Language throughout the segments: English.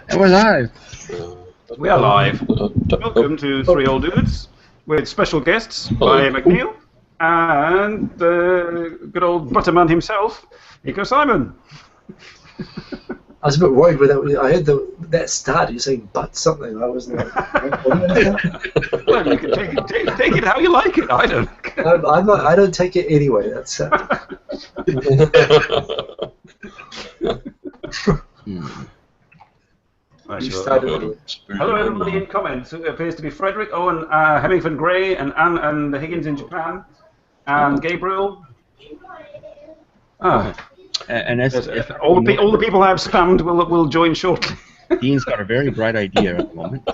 And we're live. We are live. Welcome to Three Old Dudes with special guests, Baye McNeil and the good old butterman himself, Nico Simon. I was a bit worried with that. I heard that start. You're saying "but" something. I wasn't like. Well, you can take it how you like it. I don't. I'm not. I don't take it anyway. That's. Hello, everybody in comments. It appears to be Frederick, Owen, Hemingford Gray, and Anne and Higgins in Japan, and Gabriel. And if all the people I have spammed will join shortly. Dean's got a very bright idea at the moment.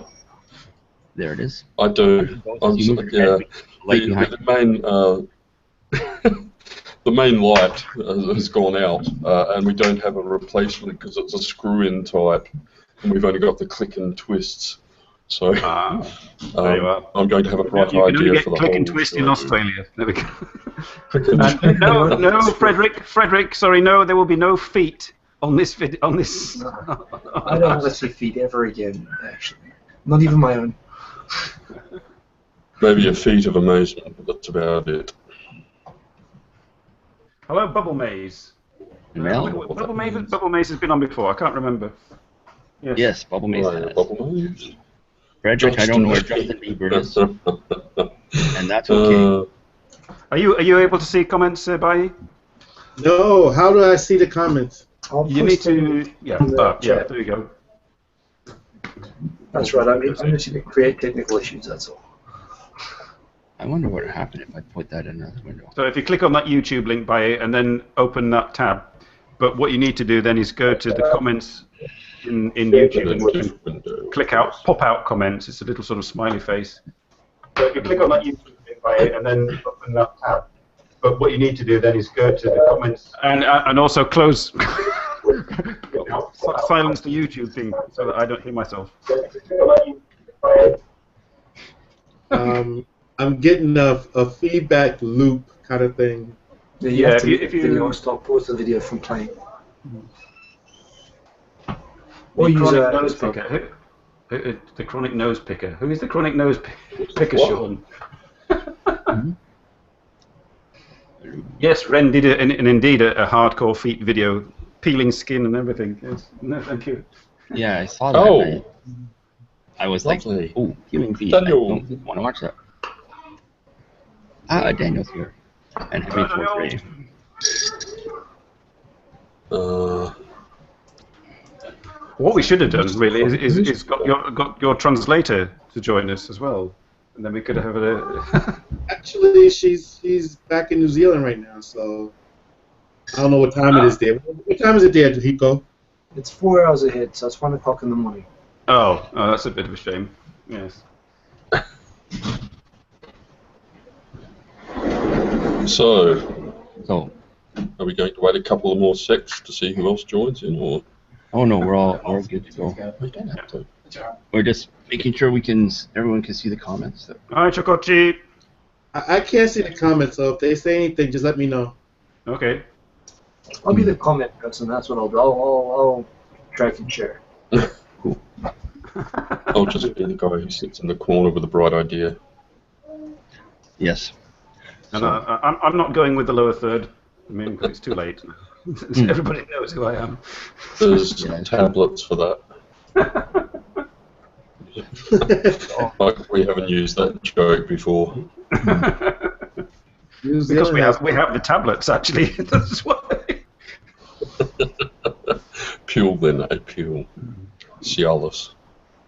There it is. I do. The main light has gone out, and we don't have a replacement because it's a screw-in type, and we've only got the click and twists. So there you are. I'm going to have a bright you can idea only for get the click whole and twist in Australia. There we go. no, Frederick. Sorry, no. There will be no feet on this video. On this. No, I don't want to see feet ever again. Actually, not even my own. Maybe a feat of amazement, but that's about it. Hello, Bubble Maze. Bubble Maze has been on before. I can't remember. Yes, Bubble Maze has. Bubble Maze. Frederick, I don't know where Jonathan Bieber is, and that's okay. Are you able to see comments, Baye? No. How do I see the comments? You need to. Yeah. There you go. That's right. I'm just going to create technical issues. That's all. I wonder what would happen if I put that in another window. So if you click on that YouTube link, Baye, and then open that tab, but what you need to do then is go to the comments in YouTube and click out, pop out comments. It's a little sort of smiley face. So if you click on that YouTube link, Baye, and then open that tab, but what you need to do then is go to the comments and also close, silence the YouTube thing so that I don't hear myself. I'm getting a feedback loop kind of thing. Yeah, if you stop, pause the video from playing. Or use a nose picker. The chronic nose picker. Who is the chronic nose picker, Sean? Yes, Ren did indeed a hardcore feet video, peeling skin and everything. Yes. No, thank you. Yeah, I saw that. Oh, I was lovely. like, oh, peeling feet. Daniel. I don't want to watch that. Daniel's here. And Hemingford Gray. What we should have done really is got your translator to join us as well, and then we could have a. Actually, she's back in New Zealand right now, so I don't know what time it is there. What time is it there, Hiko? It's 4 hours ahead, so it's 1 o'clock in the morning. Oh, that's a bit of a shame. Yes. So, So, are we going to wait a couple of more secs to see who else joins in, or? oh no, we're good to go. We don't have to. We're just making sure everyone can see the comments. Hi, Chocochi. I can't see the comments, so if they say anything, just let me know. Okay. I'll be the comment person. That's what I'll do. I'll track and share. Cool. I'll just be the guy who sits in the corner with a bright idea. Yes. And I'm not going with the lower third. I mean, because it's too late. Everybody knows who I am. There's tablets for that. Like we haven't used that joke before. Because we have the tablets actually. That's why. Pule then, pule. Cialis.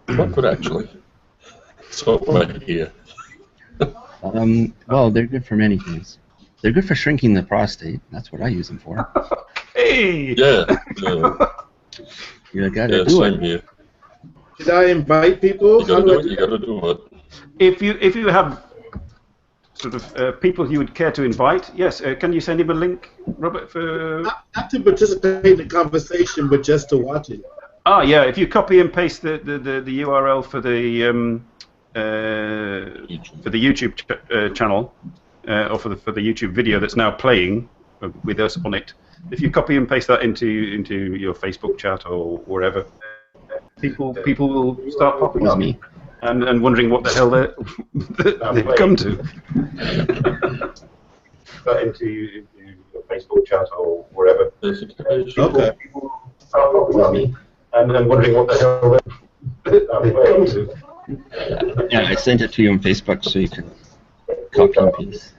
What could actually? So right here. Well, they're good for many things. They're good for shrinking the prostate. That's what I use them for. Hey! Yeah. You gotta do same it. here. Should I invite people? You gotta do it. If you have sort of people you would care to invite, yes, can you send him a link, Robert? For not to participate in the conversation, but just to watch it. Ah, yeah. If you copy and paste the URL for the YouTube channel, or for the YouTube video that's now playing with us on it, if you copy and paste that into your Facebook chat or wherever, people will start popping was up me. and wondering what the hell they've come to. But into your Facebook chat or wherever. Okay. People start popping up and wondering what the hell they've come to. Yeah, I sent it to you on Facebook so you can copy and paste.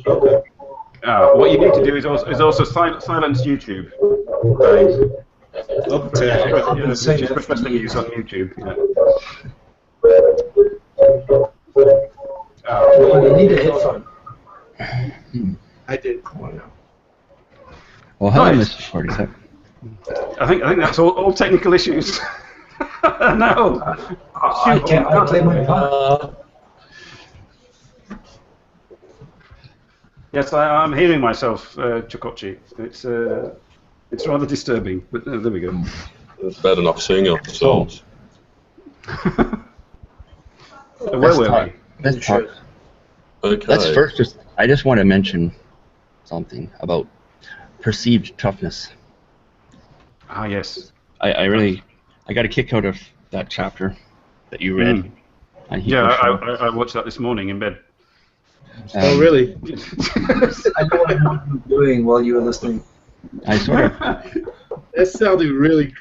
Okay. What you need to do is also silence YouTube. Okay. Yeah, just requesting use on YouTube. Yeah. Well, you need a headphone. I did. Well, hello, Nice. Mr. 47. I think that's all technical issues. No. I claim my part. Yes, I'm hearing myself, Chokochi. It's rather disturbing, but there we go. It's bad enough seeing ourselves. Where were we? Let's talk. Okay. Let's first I just want to mention something about perceived toughness. Ah, yes. I got a kick out of that chapter that you read. On Yeah, Hiko. I watched that this morning in bed. Oh, really? I know what I'm doing while you were listening. I sort of. That sounded really.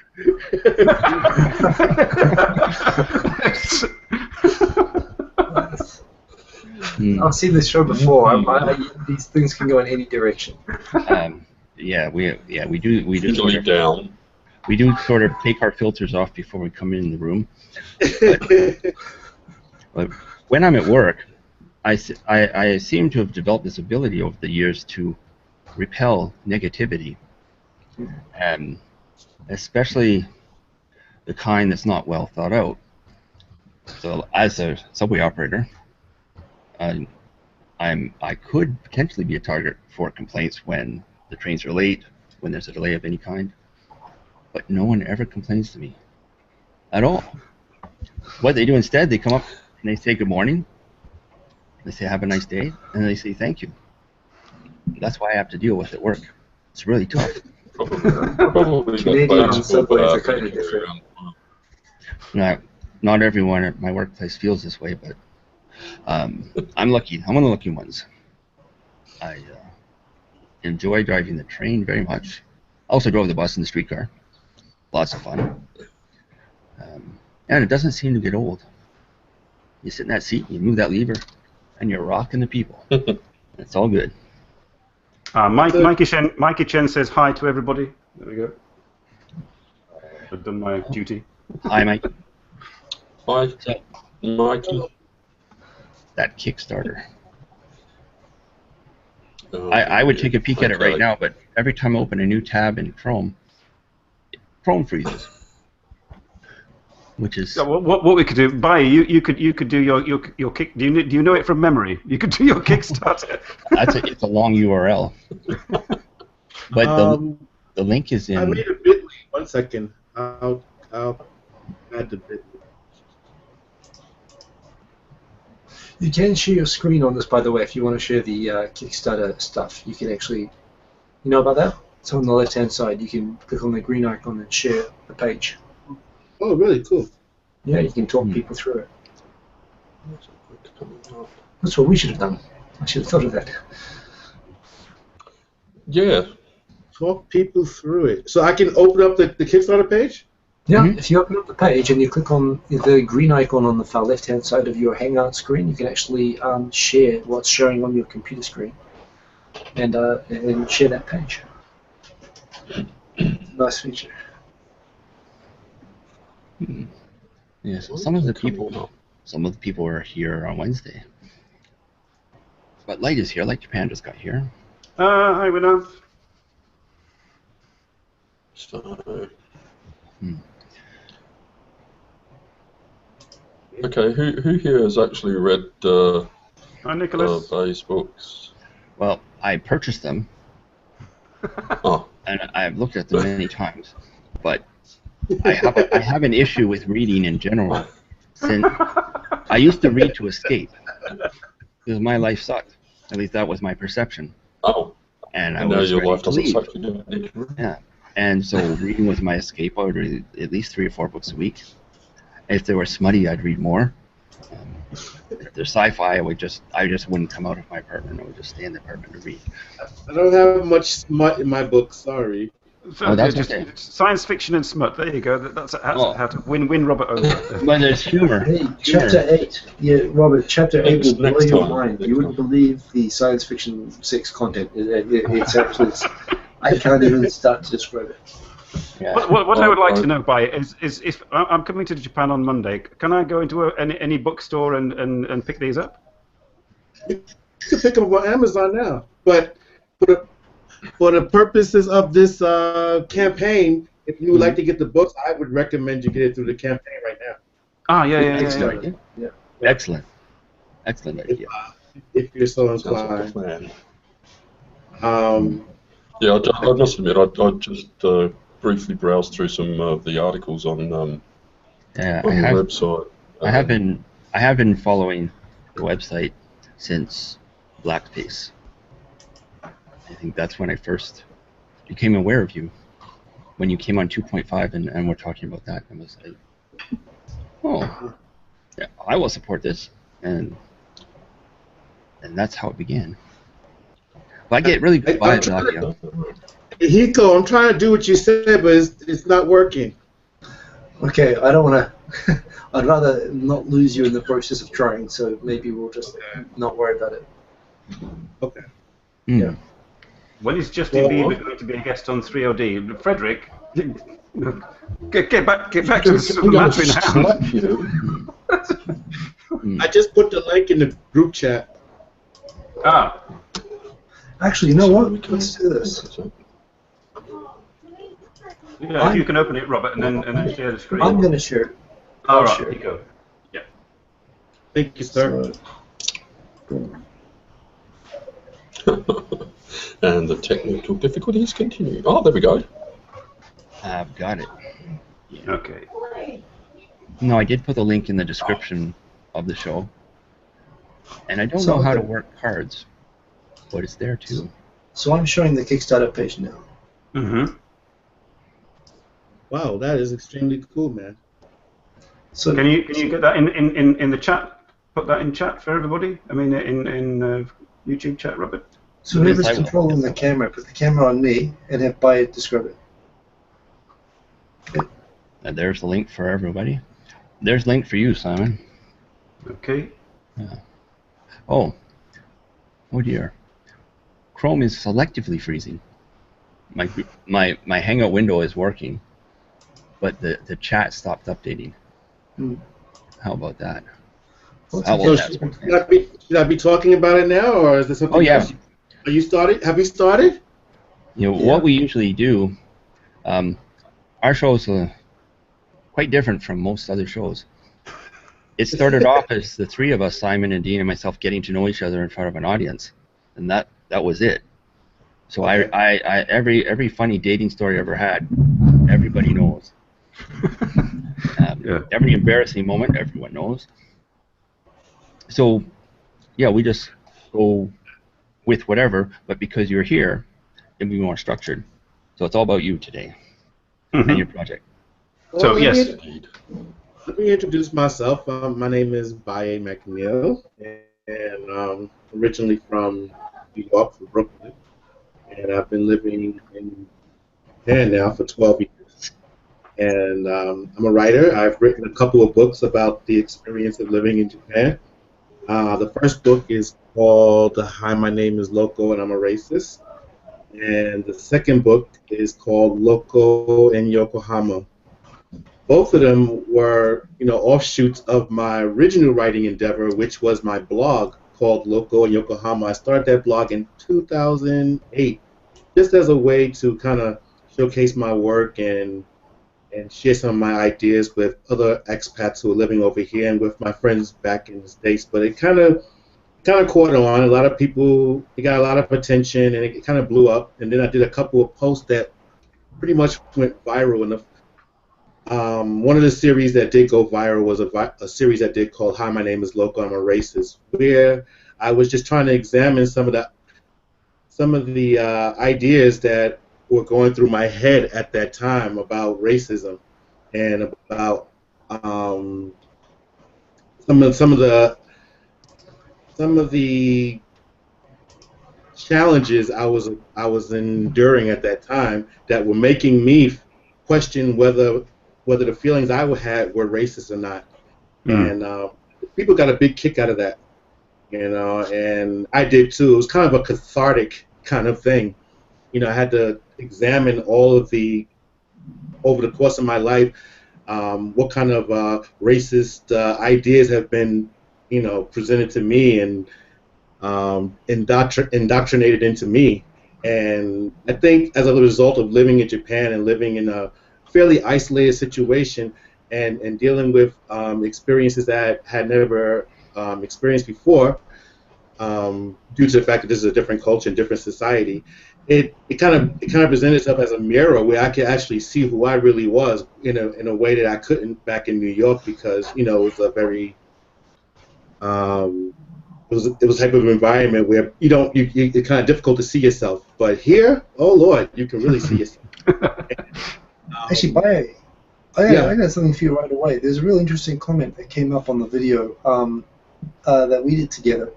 I've seen this show before. These things can go in any direction. Yeah, we do Usually down. we do sort of take our filters off before we come in the room. But when I'm at work, I seem to have developed this ability over the years to repel negativity, and especially the kind that's not well thought out. So as a subway operator, I could potentially be a target for complaints when the trains are late, when there's a delay of any kind, but no one ever complains to me at all. What they do instead, they come up and they say good morning, they say have a nice day, and they say thank you. That's why I have to deal with it at work. It's really tough. Probably Canadian got subways are kind of different. Not everyone at my workplace feels this way, but I'm lucky. I'm one of the lucky ones. I enjoy driving the train very much. I also drove the bus and the streetcar. Lots of fun. And it doesn't seem to get old. You sit in that seat, you move that lever, and you're rocking the people. It's all good. Mikey Chen says hi to everybody. There we go. I've done my duty. Hi, Mike. Hi, So, Mikey. that Kickstarter. Oh, I would take a peek at it right okay. now, but every time I open a new tab in Chrome freezes. Which is So what we could do, Baye, you could do your kick. Do you know it from memory? You could do your Kickstarter. it's a long URL. But the link is I in. made a bit.ly. 1 second. I'll add the bit. You can share your screen on this, by the way, if you want to share the Kickstarter stuff. You can actually, you know about that? It's on the left-hand side. You can click on the green icon and share the page. Oh, really? Cool. Yeah, you can talk people through it. That's what we should have done. I should have thought of that. Yeah. Talk people through it. So I can open up the Kickstarter page? Yeah, Mhm. if you open up the page and you click on the green icon on the far left-hand side of your Hangout screen, you can actually share what's showing on your computer screen and share that page. Nice feature. Yes, some of the people are here on Wednesday. But Light is here. Light Japan just got here. Hi, Winner. So. Okay, who here has actually read Hi, Nicholas. Baye's books? Well, I purchased them, Oh, and I've looked at them many times, but I have an issue with reading in general. Since I used to read to escape, because my life sucked. At least that was my perception. oh, And I and now was your ready life to doesn't leave. suck. You don't need to read. Yeah, And so reading was my escape. I would read at least 3 or 4 books a week. If they were smutty, I'd read more. If they're sci-fi, I just wouldn't come out of my apartment. I would just stay in the apartment and read. I don't have much smut in my book. Sorry. Oh, that's just okay. science fiction and smut. There you go. That's Oh. how to win Robert over. But there's humor. Hey, chapter 8. Yeah, Robert, chapter 8 will blow Next your time. mind. Next You wouldn't believe the science fiction 6 content. It's actually, I can't even start to describe it. Yeah. What I would like to know, Baye, is if I'm coming to Japan on Monday, can I go into any bookstore and pick these up? You can pick them up on Amazon now. But for the purposes of this campaign, if you would like to get the books, I would recommend you get it through the campaign right now. Ah, yeah. Excellent. Yeah. Excellent idea. If you're so Sounds like a inclined. plan. Yeah, I must admit, I just briefly browsed through some of the articles on Yeah, the website. I have been following the website since Blackface. I think that's when I first became aware of you. When you came on 2.5 and we're talking about that, I was like, oh, yeah, I will support this, and that's how it began. Well, I get really good vibes out of you. Hiko, I'm trying to do what you said, but it's not working. Okay, I don't want to. I'd rather not lose you in the process of trying, so maybe we'll just not worry about it. Okay. Yeah. When is Justin Bieber going to be a guest on 3OD? Frederick, get back to the matter in hand. I just put the link in the group chat. Ah, Actually, you know what? Let's do this. yeah. If you can open it, Robert, and then share the screen. I'm going to share it. All right, share here you go. Yeah. Thank you, sir. And the technical difficulties continue. Oh, there we go. I've got it. Okay. No, I did put the link in the description of the show. And I don't know how to work cards, but it's there too. So I'm showing the Kickstarter page now. Mm-hmm. Wow, that is extremely cool, man. So Can you get that in the chat? Put that in chat for everybody. I mean, in YouTube chat, Robert. So whoever's Yes, I will. controlling the camera, put the camera on me and have Baye describe it. And there's the link for everybody. There's link for you, Simon. Okay. Oh dear. Chrome is selectively freezing. My hangout window is working, but the chat stopped updating. How about that? How So about that? should I be talking about it now, or is there something Oh, yeah. else? Are you started? Have you started? You know, what we usually do, our show's quite different from most other shows. It started off as the three of us, Simon and Dean and myself, getting to know each other in front of an audience, and that was it. So Okay. I every funny dating story I ever had, everybody knows. Yeah. Every embarrassing moment, everyone knows. So, yeah, we just go with whatever, but because you're here, it'll be more structured. So it's all about you today and your project. So, Well, yes. Let me introduce myself. My name is Baye McNeil, and originally from New York, from Brooklyn, and I've been living in Japan now for 12 years. And I'm a writer. I've written a couple of books about the experience of living in Japan. The first book is called Hi, My Name is Loco and I'm a Racist. And the second book is called Loco in Yokohama. Both of them were, offshoots of my original writing endeavor, which was my blog called Loco in Yokohama. I started that blog in 2008, just as a way to kind of showcase my work and share some of my ideas with other expats who are living over here and with my friends back in the States. But it kind of caught on. A lot of people, it got a lot of attention, and it kind of blew up. And then I did a couple of posts that pretty much went viral. And one of the series that did go viral was a series that did called Hi, My Name is Loco, I'm a Racist, where I was just trying to examine some of the ideas that were going through my head at that time about racism and about some of the challenges I was enduring at that time that were making me question whether the feelings I had were racist or not. And people got a big kick out of that, and I did too. It was kind of a cathartic kind of thing. I had to examine all of over the course of my life, what kind of racist ideas have been, presented to me and indoctrinated into me. And I think as a result of living in Japan and living in a fairly isolated situation and dealing with experiences that I had never experienced before, due to the fact that this is a different culture and different society, it kind of presented itself as a mirror where I could actually see who I really was in a way that I couldn't back in New York, because it was a very it was a type of environment where it's kind of difficult to see yourself. But here, oh Lord, you can really see yourself. Actually, Baye, I got something for you right away. There's a real interesting comment that came up on the video that we did together.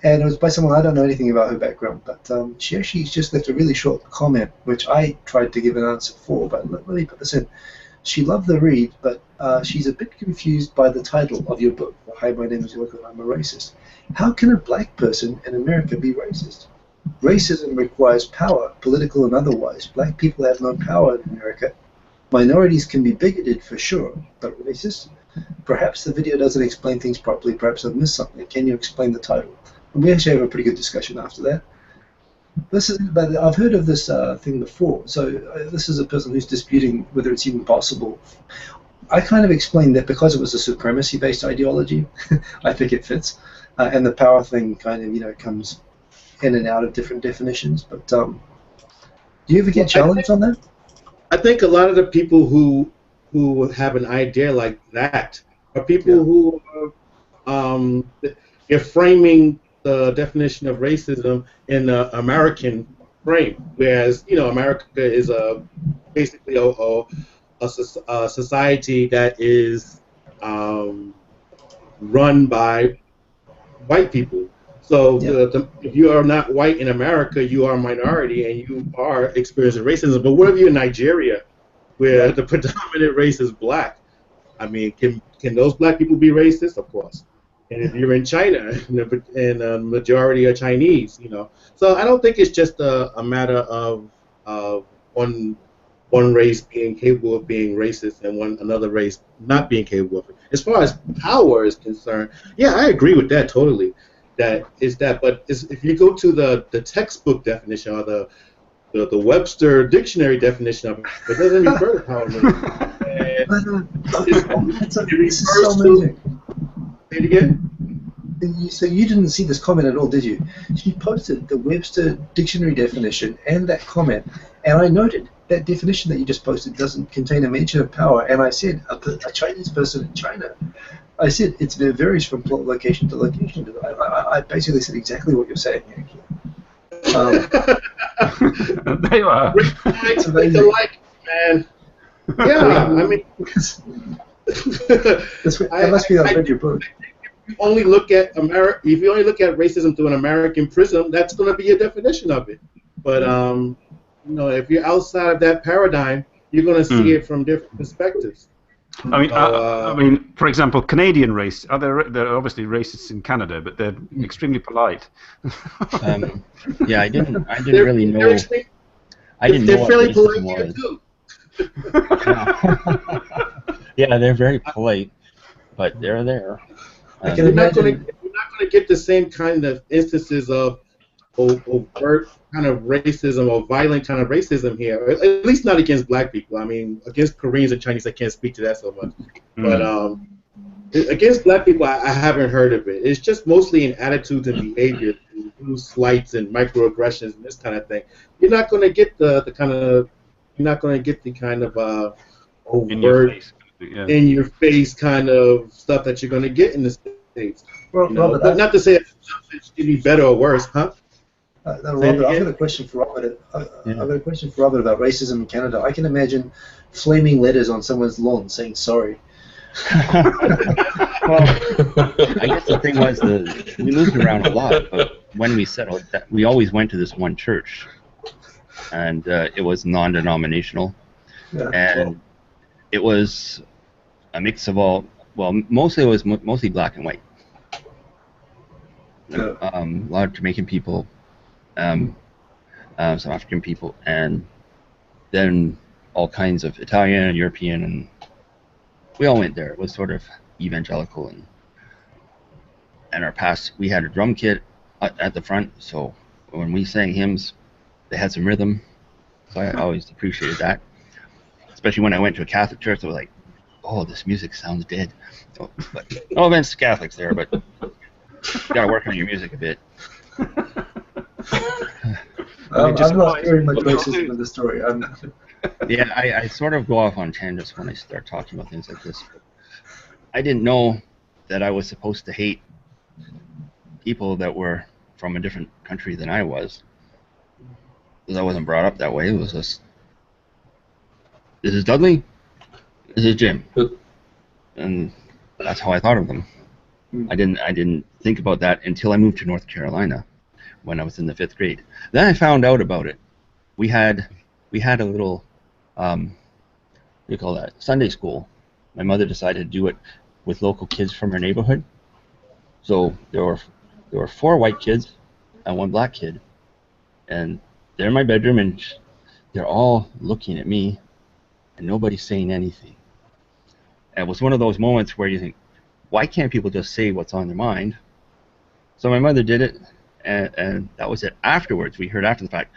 And it was by someone, I don't know anything about her background, but she actually just left a really short comment, which I tried to give an answer for, but let me put this in. She loved the read, but she's a bit confused by the title of your book, Hi, my name is Yoko and I'm a Racist. How can a black person in America be racist? Racism requires power, political and otherwise. Black people have no power in America. Minorities can be bigoted for sure, but racist? Perhaps the video doesn't explain things properly, perhaps I've missed something. Can you explain the title? And we actually have a pretty good discussion after that. But I've heard of this thing before. So this is a person who's disputing whether it's even possible. I kind of explained that because it was a supremacy-based ideology, I think it fits, and the power thing kind of comes in and out of different definitions. But do you ever get challenged on that? I think a lot of the people who have an idea like that are people who are framing the definition of racism in the American frame, whereas America is basically a society that is run by white people. So if you are not white in America, you are a minority and you are experiencing racism. But what if you're in Nigeria, where the predominant race is black? I mean, can those black people be racist? Of course. And if you're in China, and a majority are Chinese, So I don't think it's just a matter of one race being capable of being racist and another race not being capable of it. As far as power is concerned, yeah, I agree with that totally. But if you go to the textbook definition or the Webster dictionary definition of it, it doesn't refer to power. It refers to. Say it again. So you didn't see this comment at all, did you? She posted the Webster dictionary definition and that comment, and I noted that definition that you just posted doesn't contain a mention of power, and I said a Chinese person in China. I said it varies from location to location. I basically said exactly what you're saying, actually. They are. They alike, man. Yeah, I mean. That must be I've read your book. If you only look at racism through an American prism, that's going to be a definition of it. But if you're outside of that paradigm, you're going to see it from different perspectives. I mean, for example, Canadian race. They're obviously racists in Canada, but they're extremely polite. Yeah, I didn't really know. I didn't know what fairly polite racism here was. too. Yeah, they're very polite, but they're there. You're not going to get the same kind of instances of overt kind of racism or violent kind of racism here, at least not against black people. I mean, against Koreans and Chinese, I can't speak to that so much. But against black people, I haven't heard of it. It's just mostly in attitudes and behavior, through slights and microaggressions and this kind of thing. You're not going to get the kind of overt, in your face kind of stuff that you're going to get in the States. But not to say it should be better or worse, huh? Robert, I've got a question for Robert. I've got a question for Robert about racism in Canada. I can imagine flaming letters on someone's lawn saying sorry. Well, I guess the thing was we moved around a lot, but when we settled, we always went to this one church, and it was non-denominational, and it was a mix of all. Well, mostly it was mostly black and white. A lot of Jamaican people, some African people, and then all kinds of Italian and European, and we all went there. It was sort of evangelical, and our past, we had a drum kit at the front, so when we sang hymns, they had some rhythm, so I always appreciated that. Especially when I went to a Catholic church, I was like, oh, this music sounds dead. So, but no offense to Catholics there, but you got to work on your music a bit. I'm not hearing much racism in the story. Yeah, I sort of go off on tangents when I start talking about things like this. I didn't know that I was supposed to hate people that were from a different country than I was, because I wasn't brought up that way. It was just, this is Dudley, this is Jim, and that's how I thought of them. I didn't think about that until I moved to North Carolina when I was in the 5th grade. Then I found out about it. We had a little, what do you call that, Sunday school. My mother decided to do it with local kids from her neighborhood. So there were 4 white kids and 1 black kid, and they're in my bedroom, and they're all looking at me, and nobody's saying anything. And it was one of those moments where you think, why can't people just say what's on their mind? So my mother did it, and that was it. Afterwards, we heard after the fact,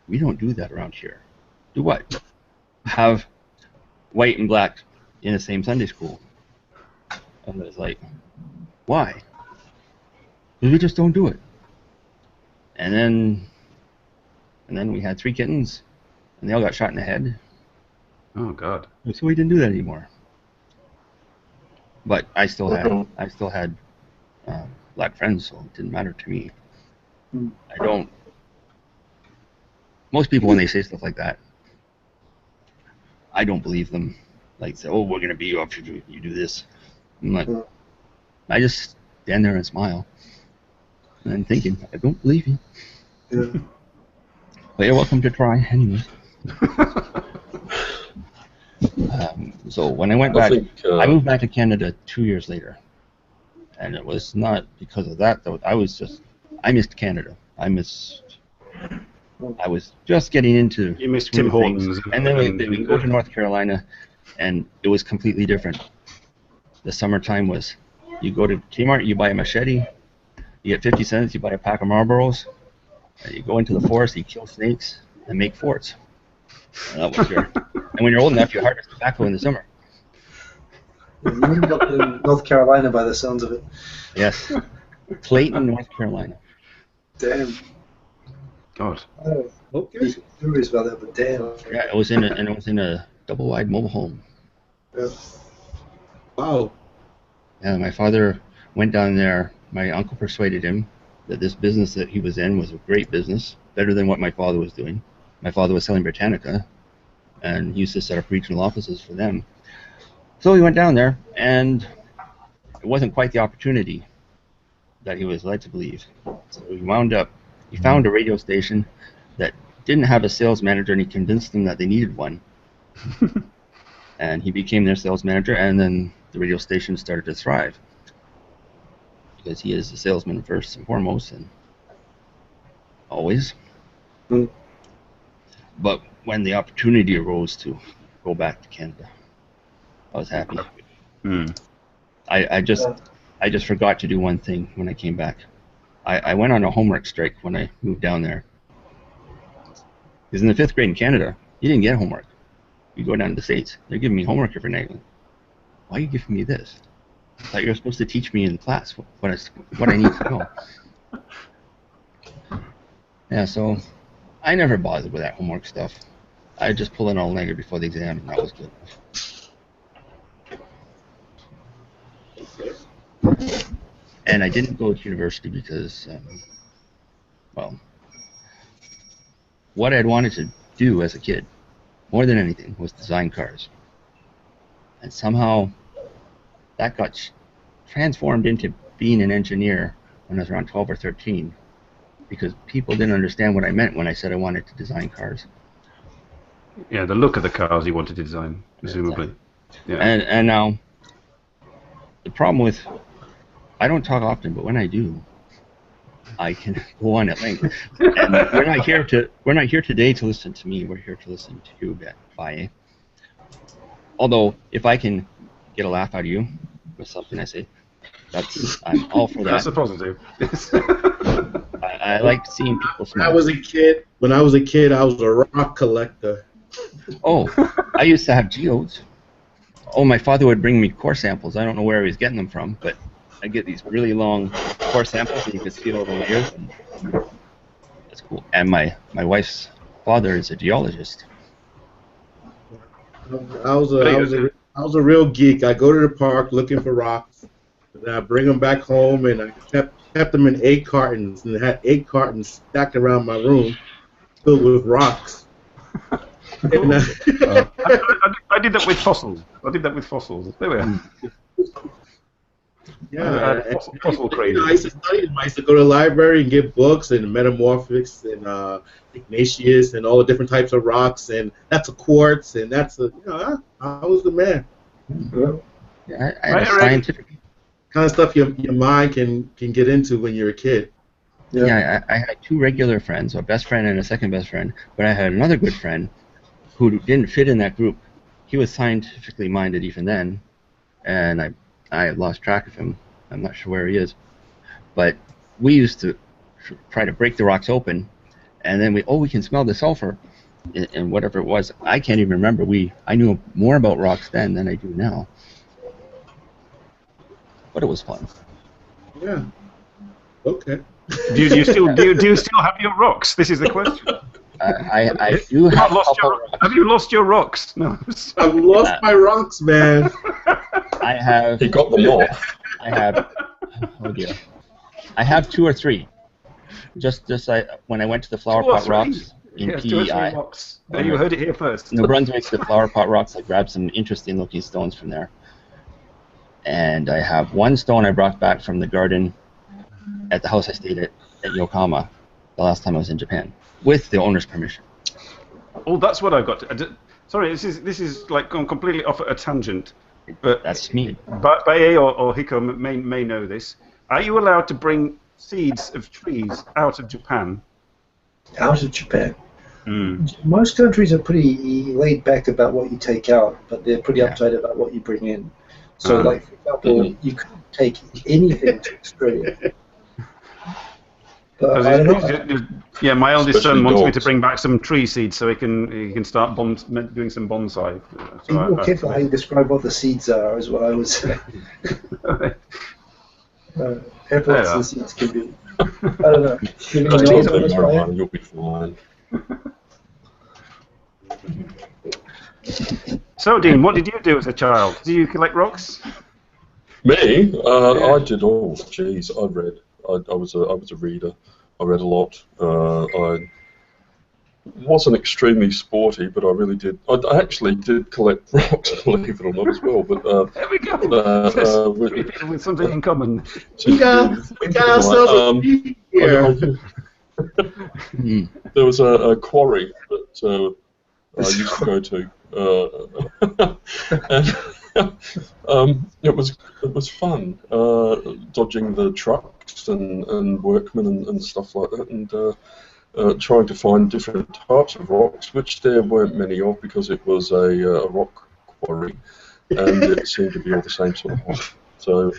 we don't do that around here. Do what? Have white and black in the same Sunday school. And it's like, why? Because we just don't do it. And then we had 3 kittens, and they all got shot in the head. Oh God. So we didn't do that anymore. But I still had black friends, so it didn't matter to me. Most people, when they say stuff like that, I don't believe them. Like, say, oh, we're going to beat you up if you do this. I'm like, I just stand there and smile. And I'm thinking, I don't believe you. Yeah. But you're welcome to try anyway. So when I went back, I moved back to Canada 2 years later. And it was not because of that, though. I missed Canada. I was just getting into... You missed Tim Hortons. And then we go to North Carolina, and it was completely different. The summertime was, you go to Kmart, you buy a machete, you get 50 cents, you buy a pack of Marlboros, and you go into the forest, you kill snakes, and make forts. And that was and when you're old enough, you harvest tobacco in the summer. You ended up in North Carolina by the sounds of it. Yes. Clayton, North Carolina. Damn. God. Okay. Curious about that, but damn. Yeah, it was in a double-wide mobile home. Yeah. Wow. Yeah, my father went down there. My uncle persuaded him that this business that he was in was a great business, better than what my father was doing. My father was selling Britannica, and he used to set up regional offices for them. So he went down there, and it wasn't quite the opportunity that he was led to believe. So he found a radio station that didn't have a sales manager, and he convinced them that they needed one. And he became their sales manager, and then the radio station started to thrive. Because he is a salesman first and foremost, and always. But when the opportunity arose to go back to Canada, I was happy. I just forgot to do one thing when I came back. I went on a homework strike when I moved down there. Because in the 5th grade in Canada, you didn't get homework. You go down to the States, they're giving me homework every night. Why are you giving me this? I thought you were supposed to teach me in class what I need to know. Yeah, so I never bothered with that homework stuff. I just pull an all-nighter before the exam, and that was good. And I didn't go to university because, well, what I'd wanted to do as a kid, more than anything, was design cars. And somehow that got transformed into being an engineer when I was around 12 or 13, because people didn't understand what I meant when I said I wanted to design cars. Yeah, the look of the cars you wanted to design, presumably. Yeah. And now, the problem with, I don't talk often, but when I do, I can go on at length. And we're not here today to listen to me. We're here to listen to you, Baye. Although, if I can get a laugh out of you with something I say, I'm all for that. That's a positive. I like seeing people smile. When I was a kid, I was a rock collector. Oh, I used to have geodes. Oh, my father would bring me core samples. I don't know where he was getting them from, but I get these really long core samples, and you can see all the layers. And that's cool. And my wife's father is a geologist. I was a real geek. I go to the park looking for rocks, and I bring them back home, and I kept them in 8 cartons, and I had 8 cartons stacked around my room, filled with rocks. And, I did that with fossils. There we are. Yeah, fossil crazy. I used to study them. I used to go to the library and get books and metamorphics and igneous and all the different types of rocks, and that's a quartz, and that's a, I was the man. Yeah, I had a scientific kind of stuff your mind can get into when you're a kid. Yeah, I had 2 regular friends, a best friend and a second best friend, but I had another good friend who didn't fit in that group. He was scientifically minded even then, and I lost track of him. I'm not sure where he is. But we used to try to break the rocks open, and then we can smell the sulfur and whatever it was. I can't even remember. I knew more about rocks then than I do now. But it was fun. Yeah. Okay. Do you still have your rocks? This is the question. I do have Have you lost your rocks? No. I've lost my rocks, man. I have. He got them off. I have. Oh dear. I have 2 or 3. Just when I went to the flower pot rocks in PEI. 2 or 3 rocks. You heard it here first. New Brunswick, the flower pot rocks. I grabbed some interesting looking stones from there. And I have 1 stone I brought back from the garden at the house I stayed at Yokohama the last time I was in Japan, with the owner's permission. Oh, that's what I got. Sorry, this is like gone completely off at a tangent. But that's me. Baye or Hiko may know this. Are you allowed to bring seeds of trees out of Japan? Out of Japan? Mm. Most countries are pretty laid back about what you take out, but they're pretty uptight about what you bring in. So, like, for example, you couldn't take anything to Australia. But I don't know. Yeah, my eldest Especially son wants me dogs. to bring back some tree seeds so he can start doing some bonsai. Be more careful how you describe what the seeds are, is what I would say. Careful what the seeds can be. I don't know. Just take the marijuana, you'll be fine. So, Dean, what did you do as a child? Did you collect rocks? Me? I did all. Jeez, I read. I was a reader. I read a lot. I wasn't extremely sporty, but I really did. I actually did collect rocks, believe it or not, as well. But there we go. With something in common. We got ourselves a team here. There was a quarry that I used to go to. And it was fun dodging the trucks and workmen and stuff like that, and trying to find different types of rocks, which there weren't many of because it was a rock quarry, and it seemed to be all the same sort of rock. So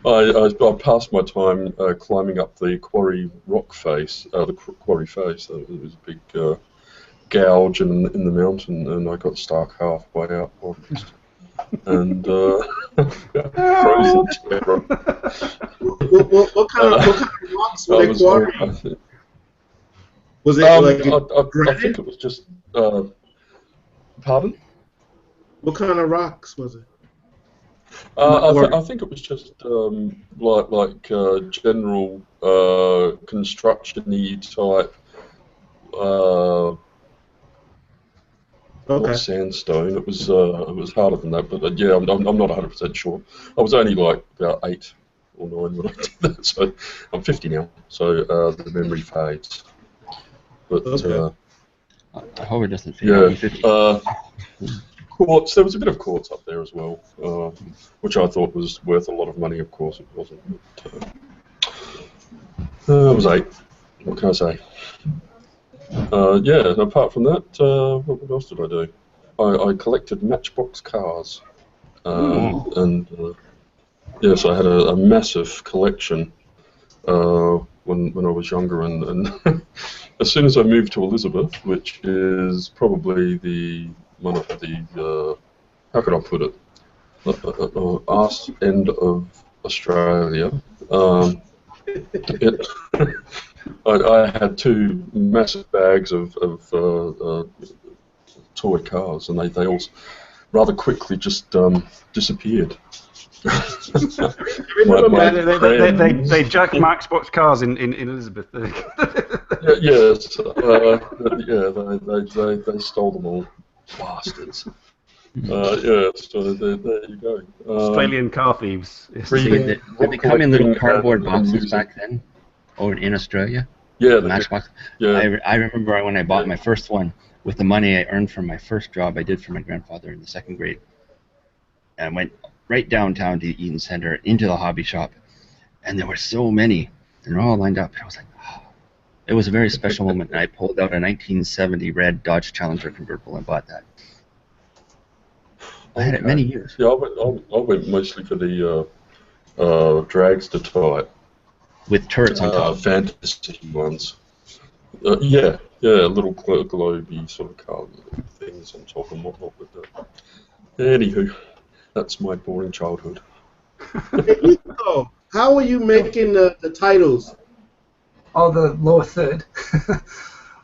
I passed my time climbing up the quarry rock face, the quarry face. It was a big gouge in the mountain, and I got stuck halfway out and frozen terror. What kind of rocks were they quarrying? Was it I think it was just. Pardon? What kind of rocks was it? I think it was just like general construction-y type. Not sandstone. It was harder than that, but yeah, I'm not 100% sure. I was only like about 8 or 9 when I did that, so I'm 50 now, so the memory fades. But I hope it doesn't fade. yeah, quartz. There was a bit of quartz up there as well, which I thought was worth a lot of money. Of course, it wasn't. But, I was 8. What can I say? Yeah, and apart from that, what else did I do? I collected Matchbox cars, and yes, I had a massive collection when I was younger, and as soon as I moved to Elizabeth, which is probably one of the how could I put it, arse end of Australia. I had 2 massive bags of toy cars, and they all rather quickly just disappeared. They jacked Matchbox cars in Elizabeth. Yes, they stole them all, bastards. Yeah, so there you go. Australian car thieves. Did they come in little cardboard boxes back then? Or in Australia? Yeah, Matchbox. Yeah. I remember when I bought my first one with the money I earned from my first job I did for my grandfather in the 2nd grade. And I went right downtown to the Eaton Center into the hobby shop, and there were so many, and they're all lined up. And I was like, oh. It was a very special moment. And I pulled out a 1970 red Dodge Challenger convertible and bought that. I had it many years. Yeah, I went mostly for the dragster type. With turrets on top. Fantasy ones. Yeah, little globy sort of colour things on top and whatnot. But anywho, that's my boring childhood. Hey, how are you making the titles? Oh, the lower third.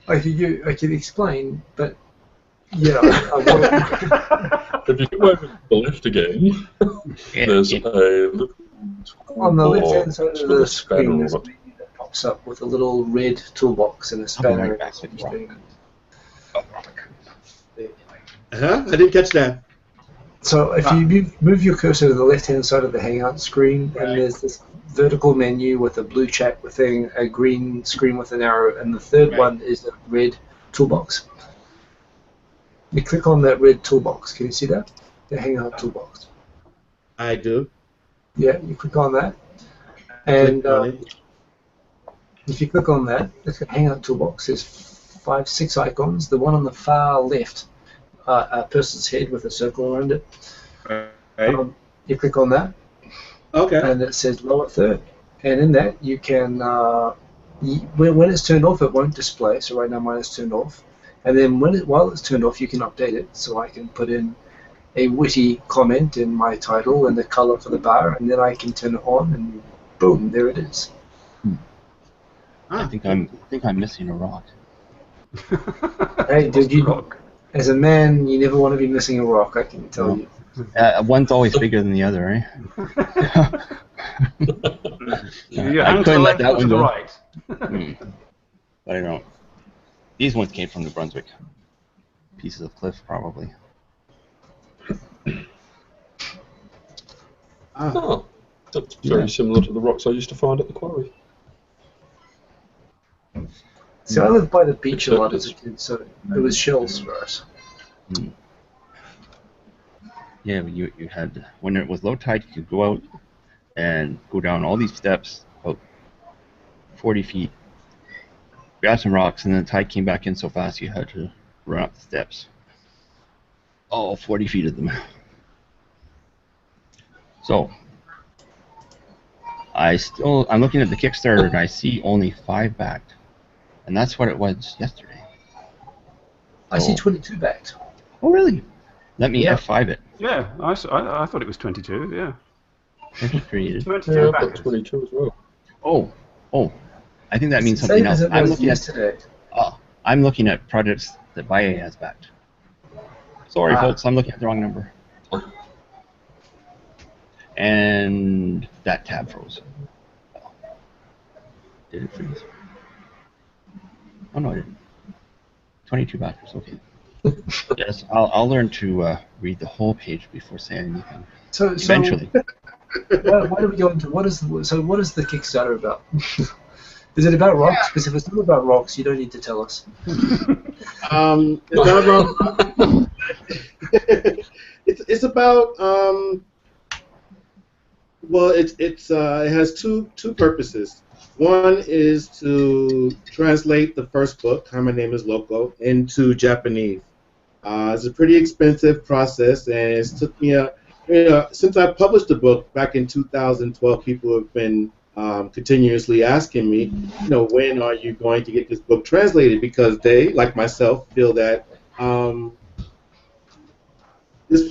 I could explain, but yeah. If you go over to the left again, there's a little on the left-hand side of the screen, there's a spanner menu that pops up with a little red toolbox and a spanner. I didn't catch that. So if you move your cursor to the left-hand side of the Hangout screen, and there's this vertical menu with a blue chat within a green screen with an arrow, and the third one is a red toolbox. You click on that red toolbox. Can you see that? The Hangout toolbox. I do. Yeah, you click on that, and if you click on that, it's a Hangout toolbox. There's 5, 6 icons. The one on the far left, a person's head with a circle around it. Right. You click on that, and it says lower third. And in that, you can, when it's turned off, it won't display. So right now, mine is turned off. And then while it's turned off, you can update it. So I can put in a witty comment in my title and the color for the bar, and then I can turn it on, and boom, there it is. I think I'm missing a rock. Hey, did you? As a man, you never want to be missing a rock. I can tell you. One's always bigger than the other, eh? Your I hand to the couldn't let left that or to one the go. right? But I don't. These ones came from New Brunswick. Pieces of cliff, probably. Oh, that's very similar to the rocks I used to find at the quarry. So I lived by the beach a lot as a kid, so it was shells for us. Yeah, you had, when it was low tide, you could go out and go down all these steps, about 40 feet, grab some rocks, and then the tide came back in so fast you had to run up the steps. All 40 feet of them. So, I'm looking at the Kickstarter and I see only 5 backed. And that's what it was yesterday. I see 22 backed. Oh, really? Let me F5 it. Yeah, I thought it was 22, yeah. 23. 22 backers. 22 as well. Oh. I think that means something else. I'm looking yesterday. I'm looking at projects that Baye has backed. Sorry, folks, I'm looking at the wrong number. And that tab froze. Did it freeze? Oh no, it didn't. 22 backers. Okay. Yes, I'll learn to read the whole page before saying anything. So Eventually. why do we go into what is the Kickstarter about? Is it about rocks? Because if it's not about rocks, you don't need to tell us. It's not about. It's about. Well, it has two purposes. One is to translate the first book, Hi, My Name is Loco, into Japanese. It's a pretty expensive process, and it's took me since I published the book back in 2012, people have been continuously asking me, when are you going to get this book translated? Because they, like myself, feel that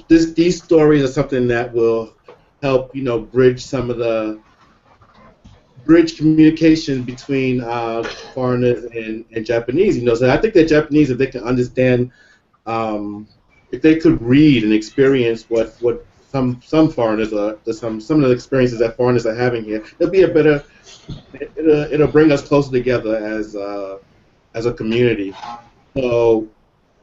these stories are something that will help, bridge communication between foreigners and Japanese. So I think that Japanese, if they can understand, if they could read and experience what some foreigners are, some of the experiences that foreigners are having here, it'll be a better. It'll bring us closer together as a community. So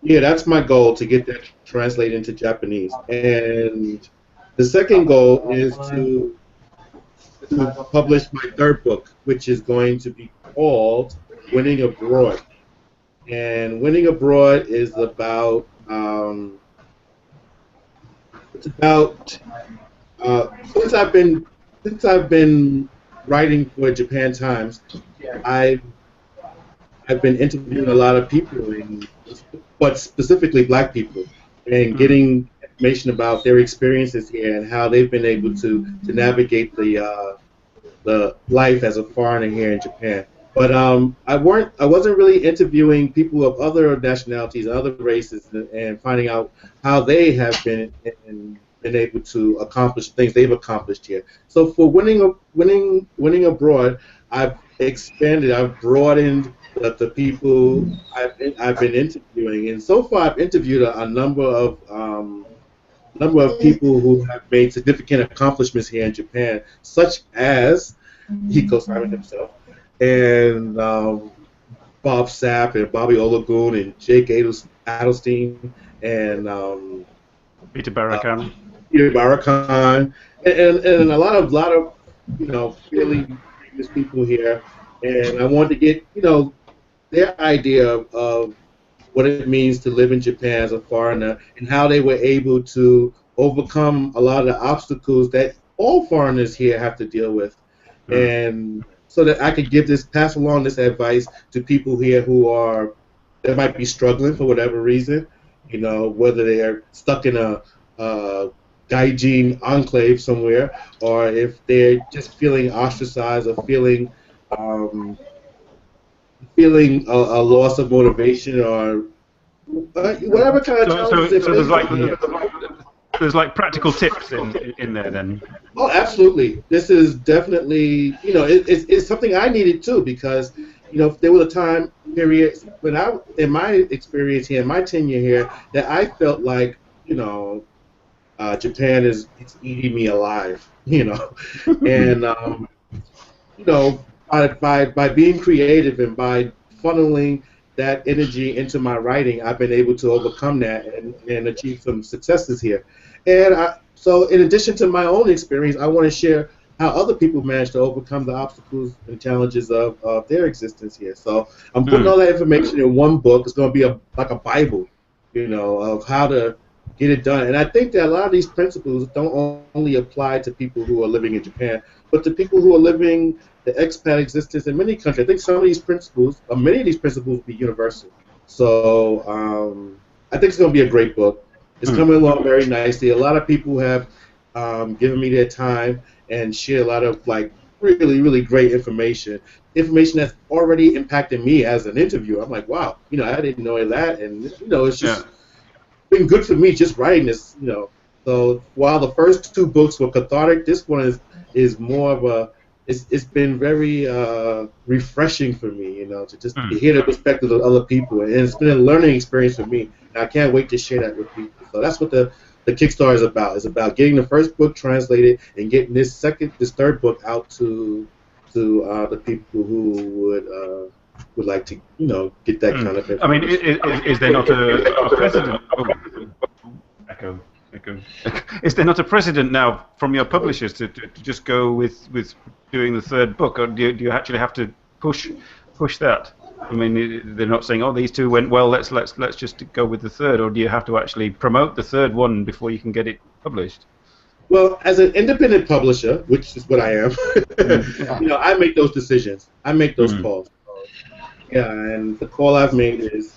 yeah, that's my goal, to get that translated into Japanese. And the second goal is to publish my third book, which is going to be called Winning Abroad. And Winning Abroad is about since I've been writing for Japan Times, I've been interviewing a lot of people, but specifically Black people, and getting information about their experiences here and how they've been able to navigate the life as a foreigner here in Japan. But I wasn't really interviewing people of other nationalities and other races, and finding out how they have been able to accomplish things they've accomplished here. So for winning abroad, I've expanded, I've broadened the people I've been interviewing, and so far I've interviewed a number of people who have made significant accomplishments here in Japan, such as Hiko Simon himself, and Bob Sapp, and Bobby Olagun, and Jake Adelstein, and Peter Barakan. Peter Barakan, and a lot of really famous people here, and I wanted to get their idea of what it means to live in Japan as a foreigner, and how they were able to overcome a lot of the obstacles that all foreigners here have to deal with, and so that I could pass along this advice to people here that might be struggling for whatever reason, whether they are stuck in a gaijin enclave somewhere, or if they're just feeling ostracized, or feeling a loss of motivation, or whatever kind of challenges. So there's like practical tips in there then. Oh, absolutely. This is definitely, it's something I needed too, because there was a time period when in my experience here, in my tenure here, that I felt like Japan it's eating me alive, and by being creative and by funneling that energy into my writing, I've been able to overcome that and achieve some successes here. And so in addition to my own experience, I want to share how other people manage to overcome the obstacles and challenges of their existence here. So I'm putting all that information in one book. It's going to be like a Bible, of how to get it done. And I think that a lot of these principles don't only apply to people who are living in Japan, but to people who are living the expat existence in many countries. I think some of these principles, or many of these principles, will be universal. So I think it's going to be a great book. It's coming along very nicely. A lot of people have given me their time and shared a lot of really, really great information that's already impacted me as an interviewer. I'm like, wow, I didn't know that, and it's just been good for me just writing this. So while the first two books were cathartic, this one is more of it's been very refreshing for me, to just hear the perspectives of other people, and it's been a learning experience for me. And I can't wait to share that with people. So that's what the Kickstarter is about. It's about getting the first book translated and getting this third book out to to the people who would like to, get that kind of information. I mean, is there not a precedent? Oh, echo. Is there not a precedent now from your publishers to just go with doing the third book, or do you actually have to push that? I mean, they're not saying, "Oh, these two went well. Let's just go with the third," or do you have to actually promote the third one before you can get it published? Well, as an independent publisher, which is what I am, I make those decisions. I make those calls. Yeah, and the call I've made is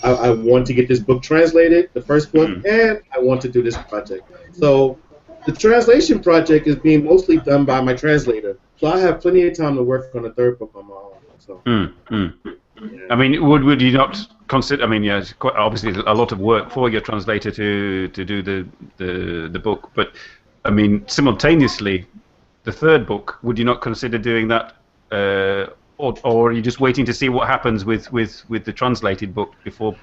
I want to get this book translated, the first book, and I want to do this project. So the translation project is being mostly done by my translator. So I have plenty of time to work on the third book on my own. So. Yeah. I mean, would you not consider? I mean, yeah, it's quite obviously a lot of work for your translator to do the book, but I mean, simultaneously, the third book, would you not consider doing that, or are you just waiting to see what happens with the translated book before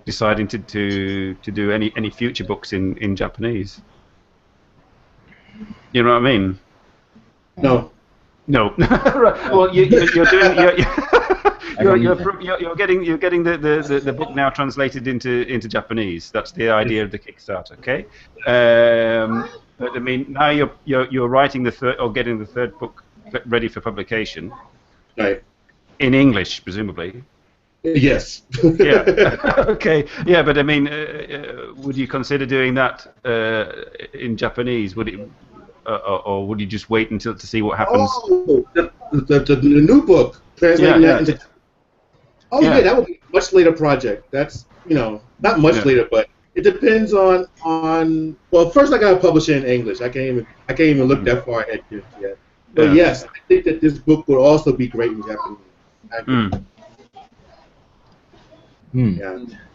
deciding to do any future books in Japanese? You know what I mean? No. No. Right. Well, you're doing. You're getting the book now translated into Japanese. That's the idea of the Kickstarter, okay? But I mean, now you're writing the third or getting the third book ready for publication. Right. In English, presumably. Yes. Yeah. Okay. Yeah, but I mean, would you consider doing that in Japanese? Would it, or would you just wait until to see what happens? Oh, the new book translating that into. Oh yeah, that would be a much later project. That's not much later, but it depends on. Well, first I gotta publish it in English. I can't even look that far ahead yet. But yes, I think that this book would also be great in Japanese.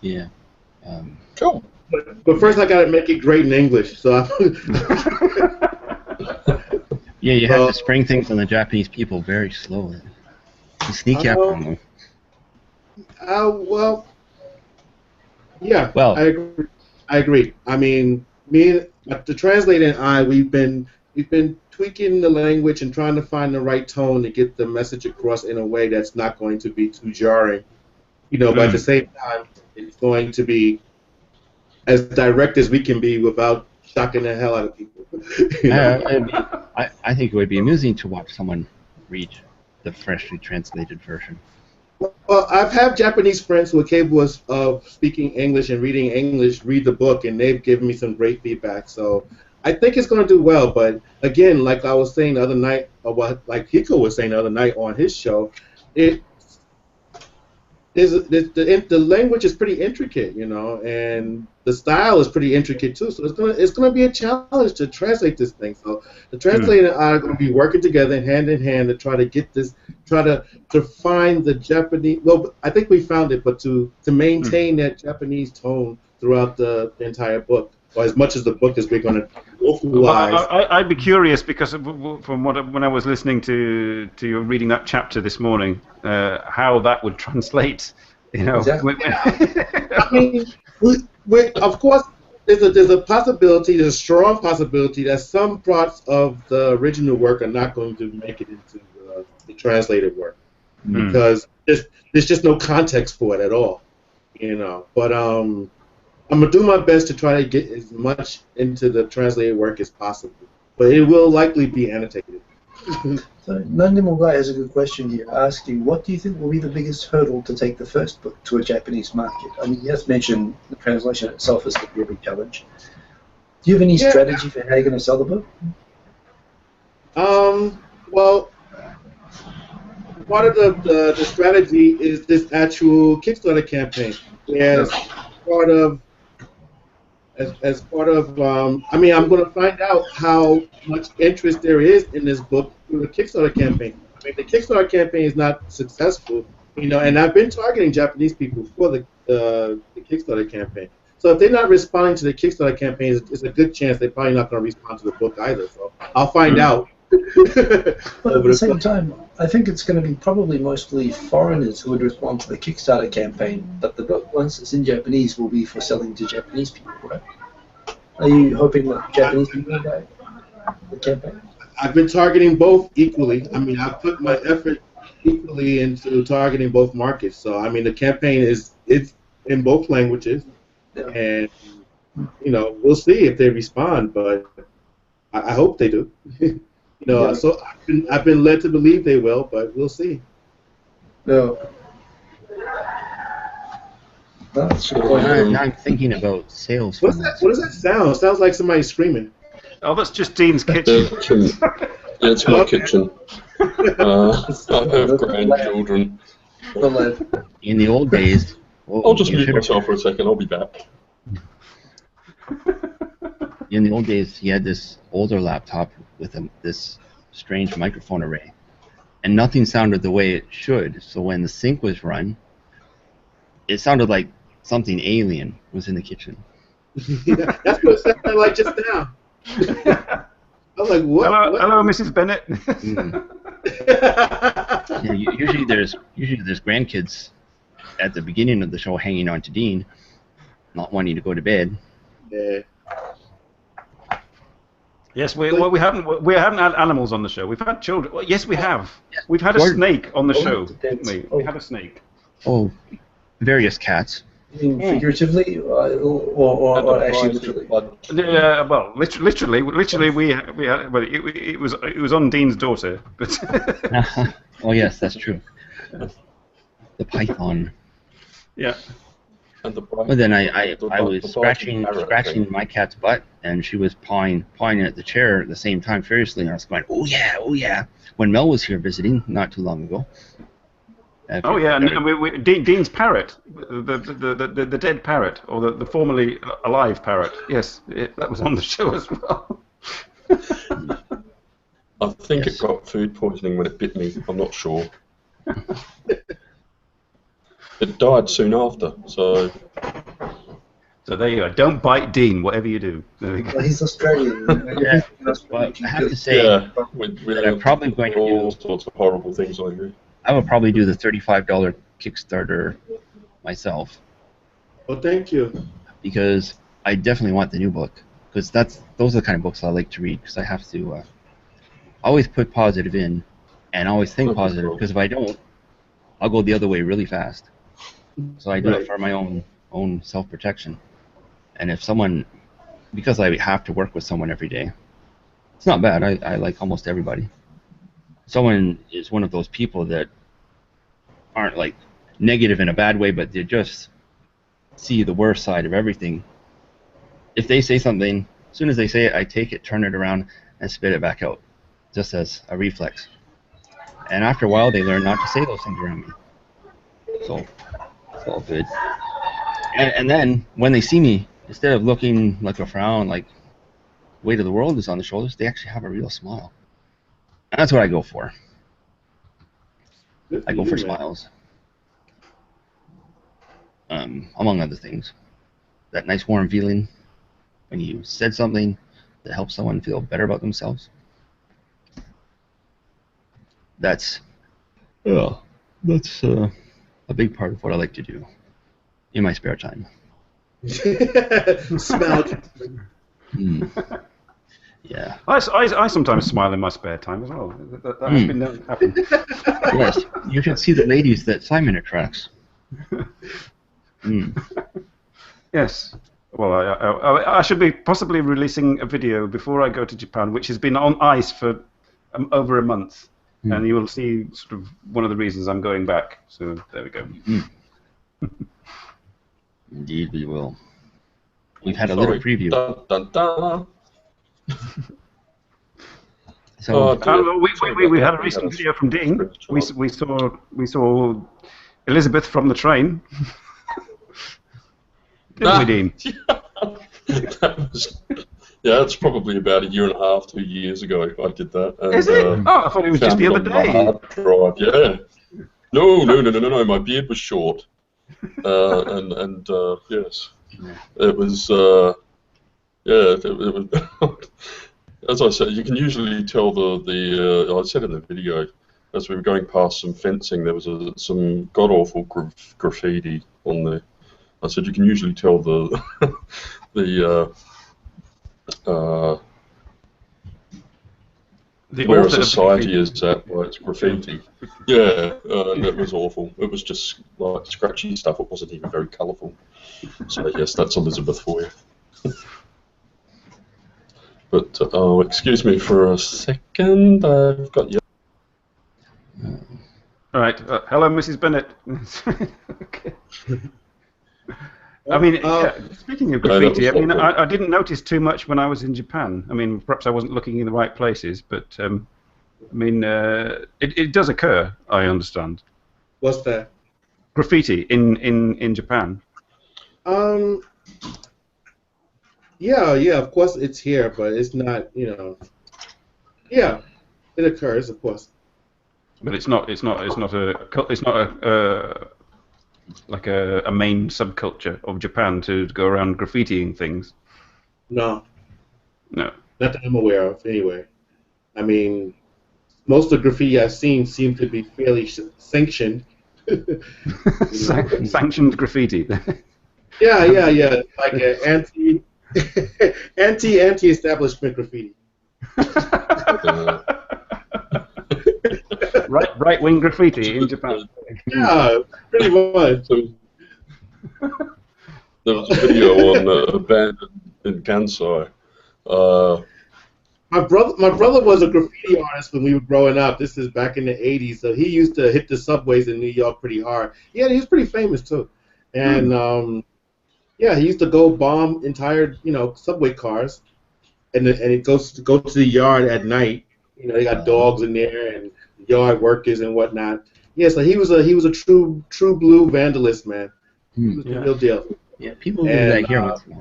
Yeah. Cool. But first I gotta make it great in English. So. Yeah, you have to spring things on the Japanese people very slowly. You sneak up on them. Well, yeah. Well, I agree. I mean, the translator and I, we've been tweaking the language and trying to find the right tone to get the message across in a way that's not going to be too jarring. But at the same time, it's going to be as direct as we can be without shocking the hell out of people. I think it would be amusing to watch someone read the freshly translated version. Well, I've had Japanese friends who are capable of speaking English and reading English read the book, and they've given me some great feedback. So I think it's going to do well. But again, like I was saying the other night, or like Hiko was saying the other night on his show, the language is pretty intricate, and the style is pretty intricate too. So it's gonna be a challenge to translate this thing. So the translator and I are going to be working together hand in hand to try to get this, to find the Japanese. Well, I think we found it, but to maintain that Japanese tone throughout the entire book, or as much as the book is we're going to localize. I'd be curious because from when I was listening to you reading that chapter this morning, how that would translate. Exactly. I mean, of course, there's a possibility, there's a strong possibility that some parts of the original work are not going to make it into the translated work because there's just no context for it at all, But I'm gonna do my best to try to get as much into the translated work as possible, but it will likely be annotated. So Nandemogai has a good question here, asking, what do you think will be the biggest hurdle to take the first book to a Japanese market? I mean, you just mentioned the translation itself is going to be a big challenge. Do you have any strategy for how you're going to sell the book? Well, part of the strategy is this actual Kickstarter campaign. As part of, I mean, I'm going to find out how much interest there is in this book through the Kickstarter campaign. I mean, the Kickstarter campaign is not successful, and I've been targeting Japanese people for the Kickstarter campaign. So if they're not responding to the Kickstarter campaign, it's a good chance they're probably not going to respond to the book either. So I'll find out. But at the same time, I think it's going to be probably mostly foreigners who would respond to the Kickstarter campaign, but the book, once it's in Japanese, will be for selling to Japanese people, right? Are you hoping that Japanese people will buy the campaign? I've been targeting both equally. I mean, I've put my effort equally into targeting both markets. So I mean, the campaign it's in both languages, and we'll see if they respond. But I hope they do. Yeah. So I've been led to believe they will, but we'll see. No. That's Now I'm thinking about sales What's funnels. that? What does that sound? It sounds like somebody screaming. Oh, that's just Dean's kitchen. Yeah, it's my kitchen. I have grandchildren. In the old days, I'll just you mute should have- myself for a second. I'll be back. in the old days, he had this older laptop with this strange microphone array, and nothing sounded the way it should. So when the sync was run, it sounded like something alien was in the kitchen. Yeah, that's what it sounded like just now. I was like, what? Hello, Mrs. Bennett. Yeah, usually there's grandkids at the beginning of the show hanging on to Dean, not wanting to go to bed. Yeah. Yes, we haven't had animals on the show. We've had children. Well, yes, we have. We've had a Gordon. snake on the show, didn't we? We had a snake. Oh, various cats. You mean figuratively or actually literally? Yeah, well, literally, we had. Well, it was on Dean's daughter, but. Oh yes, that's true. The python. Yeah. And But then I was scratching my cat's butt, and she was pawing at the chair at the same time furiously, and I was going, oh yeah. When Mel was here visiting not too long ago. Oh yeah, and Dean's parrot, the dead parrot, or the formerly alive parrot. Yes, that was on the show as well. I think it got food poisoning when it bit me. I'm not sure. It died soon after, so. So there you go. Don't bite Dean, whatever you do. There we go. Well, he's Australian. Yeah, but I have to say, that I'm probably going to all do. sorts of horrible things like that. I will probably do the $35 Kickstarter myself, Well, thank you. because I definitely want the new book, because those are the kind of books I like to read, because I have to always put positive in and always think positive, because if I don't, I'll go the other way really fast. So I do it for my own self-protection. And if someone, because I have to work with someone every day, it's not bad. I like almost everybody. Someone is one of those people that aren't like negative in a bad way, but they just see the worst side of everything. If they say something, as soon as they say it, I take it, turn it around, and spit it back out, just as a reflex. And after a while, they learn not to say those things around me. So it's all good. And then when they see me, instead of looking like a frown, like weight of the world is on the shoulders, they actually have a real smile. And that's what I go for. I go for smiles. Among other things. That nice warm feeling when you said something that helps someone feel better about themselves. That's a big part of what I like to do in my spare time. Smile. Yeah. I sometimes smile in my spare time as well. That has been known to happen. Yes. You should see the ladies that Simon attracts. Yes. Well, I should be possibly releasing a video before I go to Japan, which has been on ice for over a month. And you will see sort of one of the reasons I'm going back. So there we go. Indeed, we will. We've had a little preview. Dun, dun, dun. So we had a recent video from Dean. We saw Elizabeth from the train. Didn't we, Dean? Yeah, it's probably about 1.5 to 2 years ago I did that. And, is it? Oh, I thought it was just the other day. Drive. Yeah. No. My beard was short. Yes, it was. It was. As I said, you can usually tell I said in the video, as we were going past some fencing, there was some god awful graffiti on there. I said you can usually tell The where a author of the society graffiti. is at, where it's graffiti. Yeah, and it was awful. It was just like scratchy stuff. It wasn't even very colourful. So yes, that's Elizabeth for you. But oh, excuse me for a second. I've got you. All right. Hello, Mrs. Bennett. Okay. I mean, speaking of No, that graffiti, I was mean, not I didn't notice too much when I was in Japan. I mean, perhaps I wasn't looking in the right places, but I mean, it does occur. I understand. What's that? Graffiti in Japan. Yeah, of course it's here, but it's not, yeah, it occurs, of course. But it's not like a main subculture of Japan to go around graffitiing things. No, No. not that I'm aware of, anyway. I mean, most of the graffiti I've seen seem to be fairly sanctioned. Sanctioned graffiti. Yeah, like anti-establishment graffiti. Right wing graffiti in Japan. Yeah, pretty much. There was a video on a band in Kansai. My brother was a graffiti artist when we were growing up. This is back in the '80s, so he used to hit the subways in New York pretty hard. Yeah, he was pretty famous too, and yeah, he used to go bomb entire subway cars, and it goes to go to the yard at night. They got dogs in there and yard workers and whatnot. Yeah, so he was a true blue vandalist, man. He was the real deal. Yeah, people do that here once in a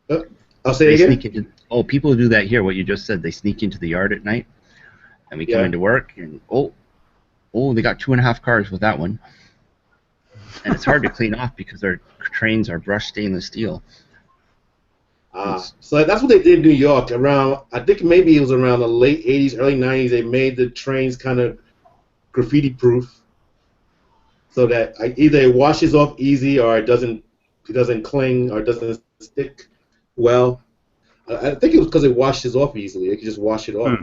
while. I'll say it again. People do that here. What you just said, they sneak into the yard at night, and we come into work, and they got 2.5 cars with that one, and it's hard to clean off because their trains are brushed stainless steel. So that's what they did in New York around. I think maybe it was around the late '80s, early '90s. They made the trains kind of graffiti-proof, so that either it washes off easy or it doesn't cling or it doesn't stick well. I think it was because it washes off easily. They could just wash it off.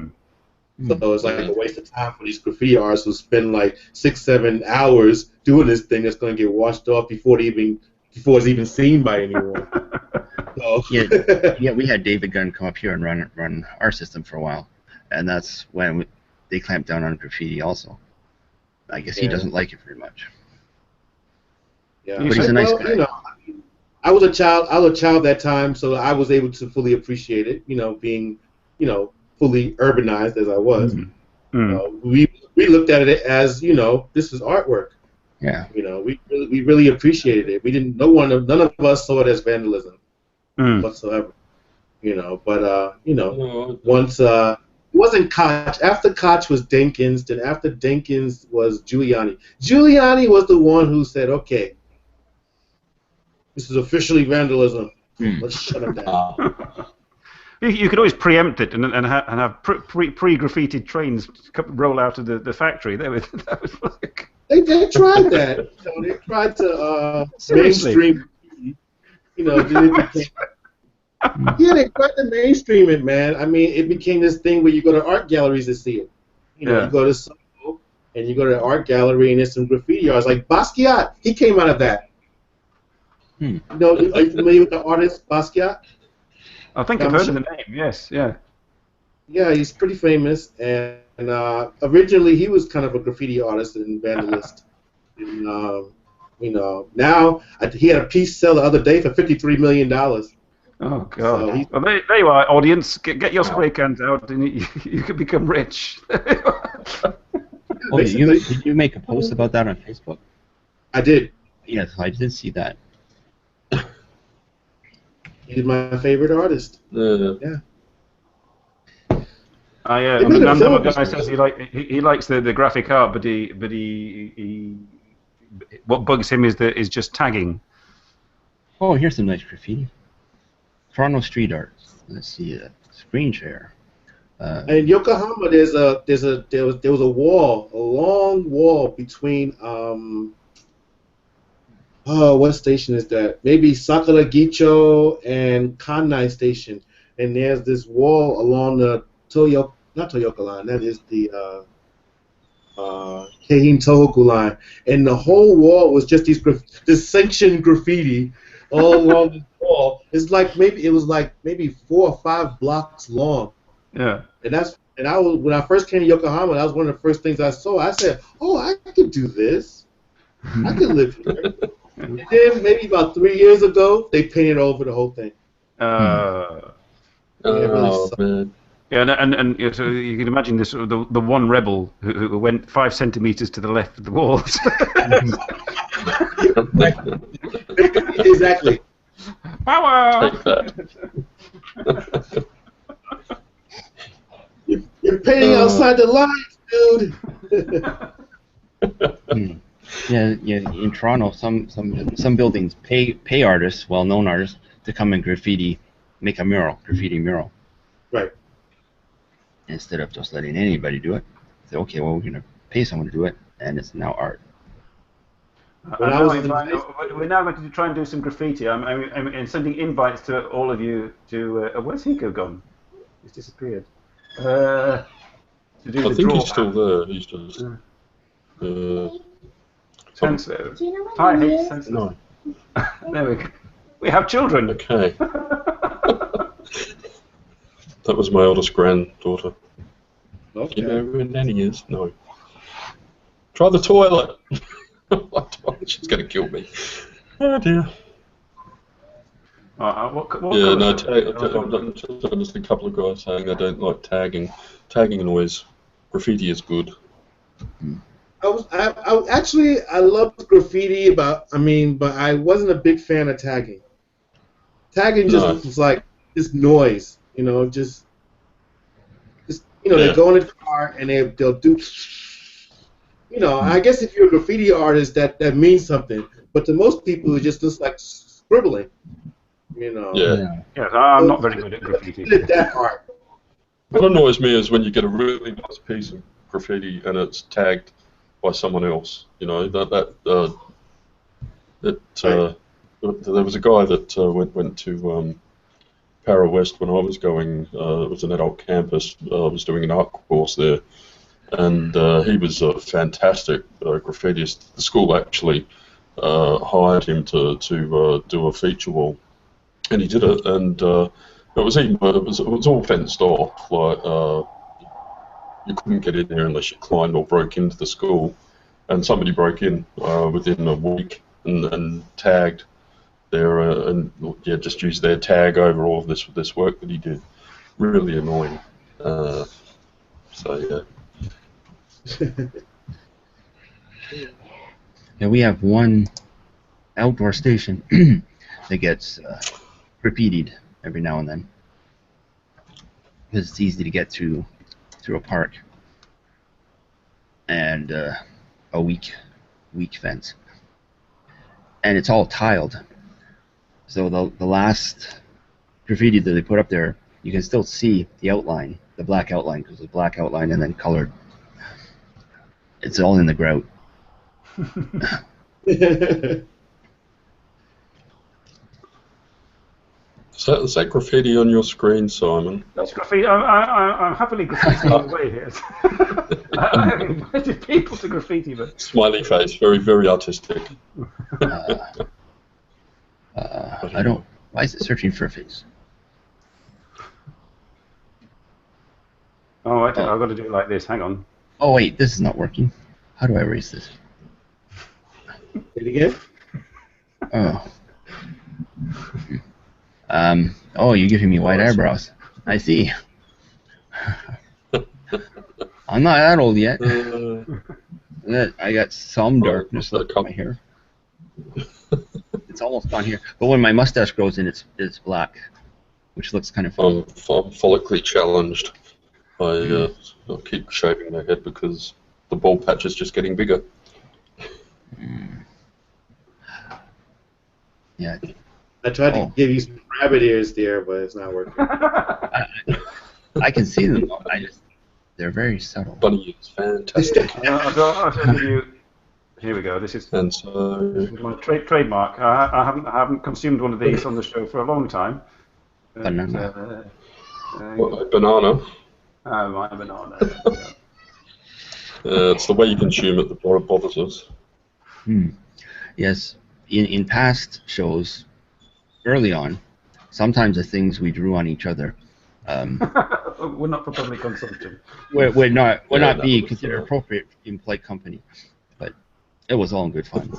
So it's like a waste of time for these graffiti artists who spend like 6-7 hours doing this thing that's going to get washed off before it's even seen by anyone. So. Yeah, we had David Gunn come up here and run our system for a while, and that's when they clamped down on graffiti also. I guess he doesn't like it very much. Yeah, but he's a nice guy. I was a child that time, so I was able to fully appreciate it. Being fully urbanized as I was. We looked at it as this is artwork. Yeah. We really appreciated it. We didn't. None of us saw it as vandalism whatsoever. But once it wasn't Koch. After Koch was Dinkins. Then after Dinkins was Giuliani. Giuliani was the one who said, "Okay, this is officially vandalism. Let's shut him down." You could always preempt it and have pre-graffitied trains roll out of the factory. That was like... They tried that. They tried to mainstream. They tried to mainstream it, man. I mean, it became this thing where you go to art galleries to see it. You go to Soho and you go to an art gallery and there's some graffiti artists like Basquiat. He came out of that. Are you familiar with the artist Basquiat? I think I've heard of the name. Yes, yeah. Yeah, he's pretty famous, and originally he was kind of a graffiti artist and vandalist. And, now he had a piece sell the other day for $53 million. Oh God! So there you are, audience. Get your spray cans out, and you could become rich. Did you make a post about that on Facebook? I did. Yes, I did see that. He's my favorite artist. Yeah. Another guy says he likes the graphic art, but what bugs him is just tagging. Oh, here's some nice graffiti. Toronto street art. Let's see screen share. In Yokohama, there was a wall, a long wall between what station is that? Maybe Sakura Gicho and Kanai Station. And there's this wall along the not Toyota line. That is the Keihin Tohoku line, and the whole wall was just this sanctioned graffiti all along the wall. It was like maybe 4 or 5 blocks long. Yeah. And when I first came to Yokohama, that was one of the first things I saw. I said, "Oh, I could do this. I could live here." And then maybe about 3 years ago, they painted over the whole thing. Man. Yeah, and you know, so you can imagine this the one rebel who went 5 centimeters to the left of the walls. Exactly. Power. Take that. You're painting outside the lines, dude. Yeah. In Toronto, some buildings pay artists, well-known artists, to come and make a graffiti mural. Right. Instead of just letting anybody do it. Say, okay, well, we're going to pay someone to do it, and it's now art. We're now going to try and do some graffiti. I'm sending invites to all of you to. Where's Hiko gone? He's disappeared. To do I the think draw. he's still there. He's just. Sensitive. I hate sensitive. No. There we go. We have children. Okay. That was my eldest granddaughter. Okay. You know who Nanny is? No. Try the toilet. She's going to kill me. Oh dear. What Yeah, no, just a couple of guys saying they don't like tagging. Tagging annoys. Graffiti is good. I loved graffiti, but I wasn't a big fan of tagging. Tagging just was like this noise, they go in the car and they'll do, I guess if you're a graffiti artist, that means something, but to most people it just looks like scribbling, Yeah. Yes, I'm not very good at graffiti. That art. What annoys me is when you get a really nice piece of graffiti and it's tagged by someone else. There was a guy that went to Para West when I was going. It was an adult campus. I was doing an art course there, and he was a fantastic graffitiist. The school actually hired him to do a feature wall, and he did it. And it was all fenced off. Like you couldn't get in there unless you climbed or broke into the school. And somebody broke in within a week and tagged just used their tag over all of this work that he did. Really annoying. Yeah, we have one outdoor station that gets graffitied every now and then because it's easy to get through a park and a weak fence, and it's all tiled. So the last graffiti that they put up there, you can still see the outline, the black outline, because it's black outline and then colored. It's all in the grout. Is that graffiti on your screen, Simon? That's graffiti. I'm happily graffitiing away here. I invited people to graffiti, but Smiley face, very, very artistic. I don't. Why is it searching for a face? Oh, I've got to do it like this. Hang on. Oh wait, this is not working. How do I erase this? Did it again? Oh. Oh, you're giving me white eyebrows. I see. I'm not that old yet. I got some darkness left in my hair. It's almost gone here. But when my mustache grows in, it's black, which looks kind of fun. I'm follically challenged. I keep shaving my head because the bald patch is just getting bigger. Yeah. I tried to give you some rabbit ears there, but it's not working. I can see them. They're very subtle. Bunny is fantastic. I'll give you. Here we go. This is my trademark. I haven't consumed one of these on the show for a long time. Banana. What, banana? My banana. It's the way you consume it that bothers us. Yes, in past shows, early on, sometimes the things we drew on each other We're not for public consumption. would not be no, considered appropriate in polite company, but it was all in good fun.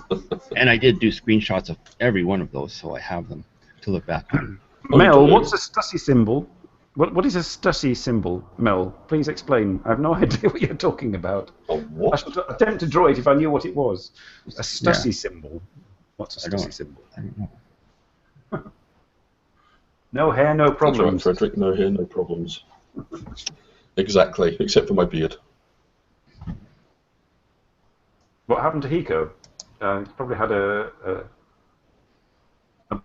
And I did do screenshots of every one of those, so I have them to look back on. Mel, what's a Stussy symbol? What is a Stussy symbol, Mel? Please explain. I have no idea what you're talking about. A I what? should attempt to draw it if I knew what it was. A Stussy symbol. What's a Stussy symbol? I don't know. No hair, no That's right, problems. Frederick. No hair, no problems. Exactly, except for my beard. What happened to Hiko? He's probably had a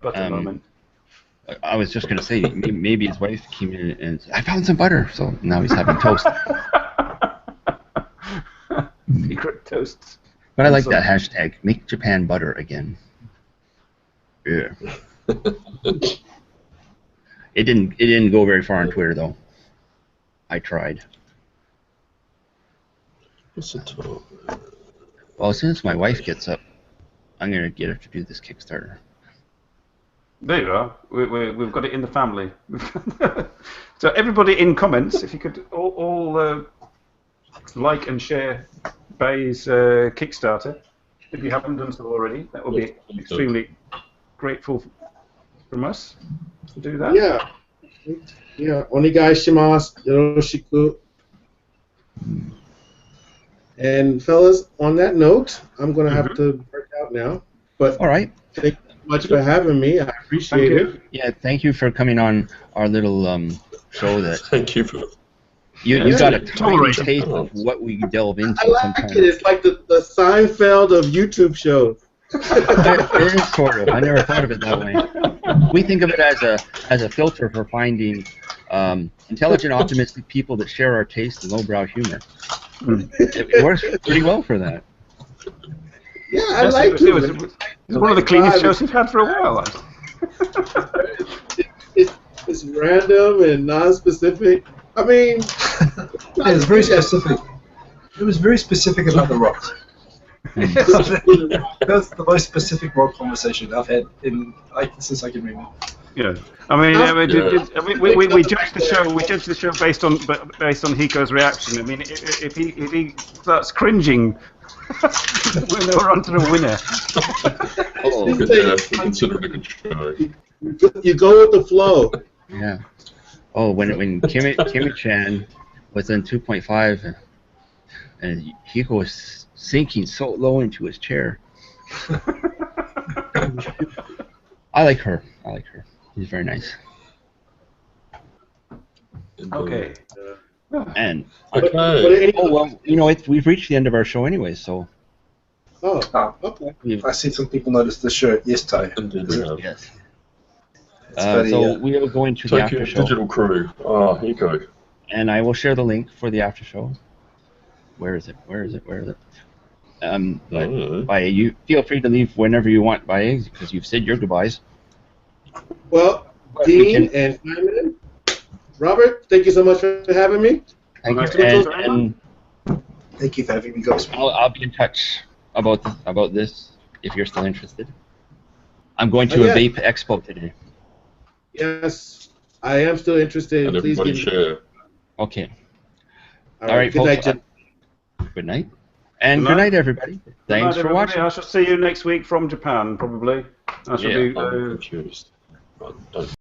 butter moment. I was just going to say, maybe his wife came in and said, I found some butter, so now he's having toast. Secret toasts. But I like that hashtag, make Japan butter again. Yeah. It didn't go very far on Twitter, though. I tried. What's the top? Well, as soon as my wife gets up, I'm going to get her to do this Kickstarter. There you are. We've got it in the family. So everybody in comments, if you could all like and share Baye's Kickstarter, if you haven't done so already, that would be extremely grateful from us to do that. Yeah. Onegaishimasu, yoroshiku. And fellas, on that note, I'm going to have to work out now. But all right. Thank you so much for having me. I appreciate it. Yeah, thank you for coming on our little show. That Thank you for. you got a tiny Tolerate. taste of what we delve into I like sometimes. it. It's like the Seinfeld of YouTube shows. It is sort of. I never thought of it that way. We think of it as a filter for finding intelligent, optimistic people that share our taste and lowbrow humor. It works pretty well for that. Yeah, I like it. It's one of the cleanest shows we've had for a while. It's random and non-specific. I mean, It's very specific. It was very specific about the rocks. That's the most specific rock conversation I've had since I can remember. Yeah, I mean, we judge the show. We judge the show based on Hiko's reaction. I mean, if he starts cringing, we're on to the winner. Consider it a good show. you go with the flow. Yeah. Oh, when Kimi-chan was in 2.5 and Hiko was sinking so low into his chair. I like her. She's very nice. Okay. And Okay. oh well, we've reached the end of our show anyway, so. Oh, okay. I see some people noticed the shirt yesterday. Yes. It's very, So we will go into the Thank after you, show, digital crew. Ah, here you go. and I will share the link for the after show. Where is it? Baye, you feel free to leave whenever you want, Baye, because you've said your goodbyes. Well, Dean and Simon, Robert, thank you so much for having me. Thank Nice you, to meet you. and Thank you for having me, guys. I'll be in touch about this if you're still interested. I'm going to a Vape Expo today. Yes, I am still interested. And Please everybody give share. Okay. All right, good folks. night, Jen. Good night. And good night, everybody. Thanks for watching. I shall see you next week from Japan, probably. I shall be. I'm confused. Don't